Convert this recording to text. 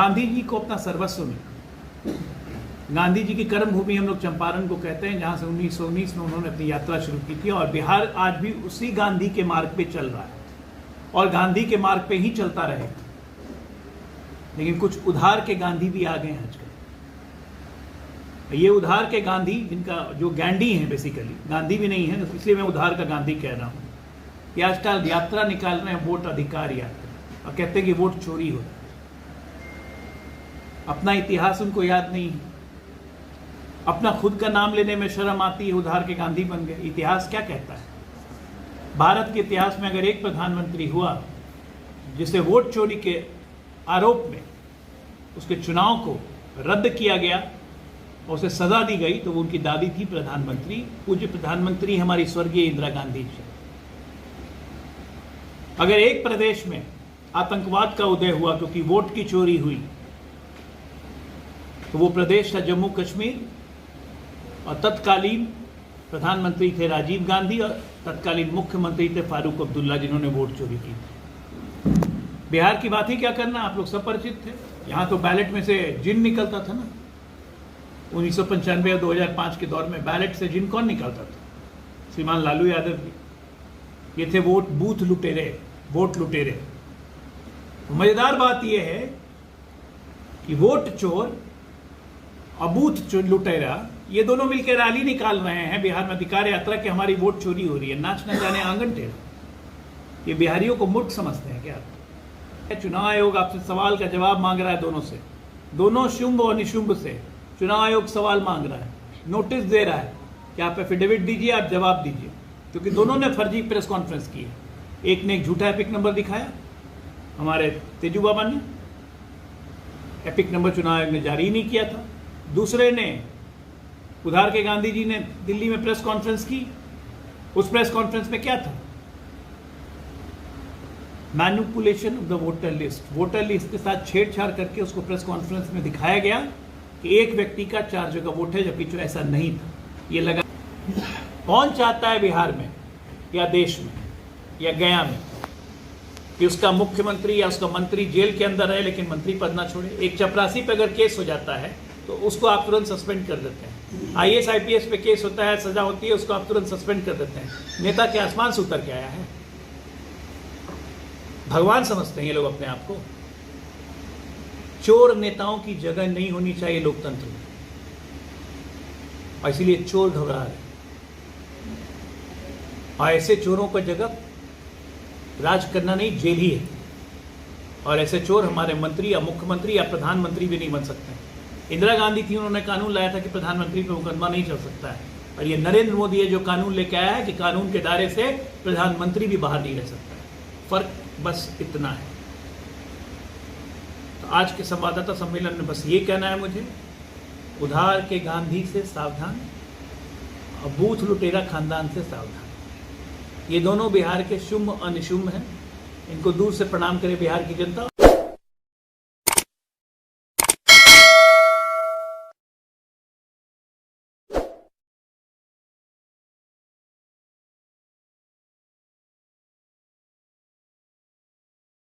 गांधी जी को अपना सर्वस्व मिला। गांधी जी की कर्म भूमि हम लोग चंपारण को कहते हैं, जहां से 1919 में उन्होंने अपनी यात्रा शुरू की थी, और बिहार आज भी उसी गांधी के मार्ग पे चल रहा है और गांधी के मार्ग पे ही चलता रहेगा। लेकिन कुछ उधार के गांधी भी आ गए हैं आजकल। ये उधार के गांधी, जिनका जो गैंडी हैं, बेसिकली गांधी भी नहीं है, इसलिए मैं उधार का गांधी कह रहा हूं, ये आजकल यात्रा निकाल रहे हैं, वोट अधिकार यात्रा, और कहते हैं कि वोट चोरी हो। अपना इतिहास उनको याद नहीं है, अपना खुद का नाम लेने में शर्म आती है, उधार के गांधी बन गए। इतिहास क्या कहता है? भारत के इतिहास में अगर एक प्रधानमंत्री हुआ जिसे वोट चोरी के आरोप में उसके चुनाव को रद्द किया गया और उसे सजा दी गई, तो वो उनकी दादी थी प्रधानमंत्री, पूज्य प्रधानमंत्री हमारी स्वर्गीय इंदिरा गांधी जी। अगर एक प्रदेश में आतंकवाद का उदय हुआ क्योंकि वोट की चोरी हुई, तो वो प्रदेश था जम्मू कश्मीर, और तत्कालीन प्रधानमंत्री थे राजीव गांधी और तत्कालीन मुख्यमंत्री थे फारूक अब्दुल्ला, जिन्होंने वोट चोरी की। बिहार की बात ही क्या करना, आप लोग सब परिचित थे। यहां तो बैलेट में से जिन निकलता था ना, 1995 या 2005 के दौर में बैलेट से जिन कौन निकलता था? श्रीमान लालू यादव जी। ये थे वोट बूथ लुटेरे, वोट लुटेरे। मजेदार बात यह है कि वोट चोर और बूथ लुटेरा, ये दोनों मिलकर रैली निकाल रहे हैं बिहार में, अधिकार यात्रा की, हमारी वोट चोरी हो रही है, नाच न जाने आंगन टेढ़ा। ये बिहारियों को मूर्ख समझते हैं क्या? चुनाव आयोग आपसे सवाल का जवाब मांग रहा है, दोनों से, दोनों शुंभ और निशुंभ से चुनाव आयोग सवाल मांग रहा है, नोटिस दे रहा है कि आप एफिडेविट दीजिए, आप जवाब दीजिए, क्योंकि दोनों ने फर्जी प्रेस कॉन्फ्रेंस की है। एक ने एक झूठा एपिक नंबर दिखाया, हमारे तेजू बाबा ने, एपिक नंबर चुनाव आयोग ने जारी नहीं किया था। दूसरे ने, उधार के गांधी जी ने दिल्ली में प्रेस कॉन्फ्रेंस की। उस प्रेस कॉन्फ्रेंस में क्या था? Manipulation of the voter list, voter list के साथ छेड़छाड़ करके उसको प्रेस कॉन्फ्रेंस में दिखाया गया कि एक व्यक्ति का 4 जगह वोट है, जबकि ऐसा नहीं था। ये लगा। कौन चाहता है बिहार में या देश में या गया में कि उसका मुख्यमंत्री या उसका मंत्री जेल के अंदर रहे लेकिन मंत्री पद ना छोड़े? एक चपरासी पे अगर केस हो जाता है तो उसको आप तुरंत सस्पेंड कर देते हैं। IAS IPS पे केस होता है, सजा होती है, उसको आप तुरंत सस्पेंड कर देते हैं। नेता के आसमान से उतर के आया है, भगवान समझते हैं ये लोग अपने आप को। चोर नेताओं की जगह नहीं होनी चाहिए लोकतंत्र में, और इसीलिए चोर घबरा रहे। और ऐसे चोरों का जगह राज करना नहीं, जेल ही है। और ऐसे चोर हमारे मंत्री या मुख्यमंत्री या प्रधानमंत्री भी नहीं बन सकते। इंदिरा गांधी थी, उन्होंने कानून लाया था कि प्रधानमंत्री पर मुकदमा नहीं चल सकता है, और ये नरेंद्र मोदी है जो कानून लेके आया है कि कानून के दायरे से प्रधानमंत्री भी बाहर नहीं रह सकता है। फर्क बस इतना है। तो आज के संवाददाता सम्मेलन में बस ये कहना है मुझे, उधार के गांधी से सावधान और बूथ लुटेरा खानदान से सावधान। ये दोनों बिहार के शुंभ और निशुंभ हैं। इनको दूर से प्रणाम करे बिहार की जनता।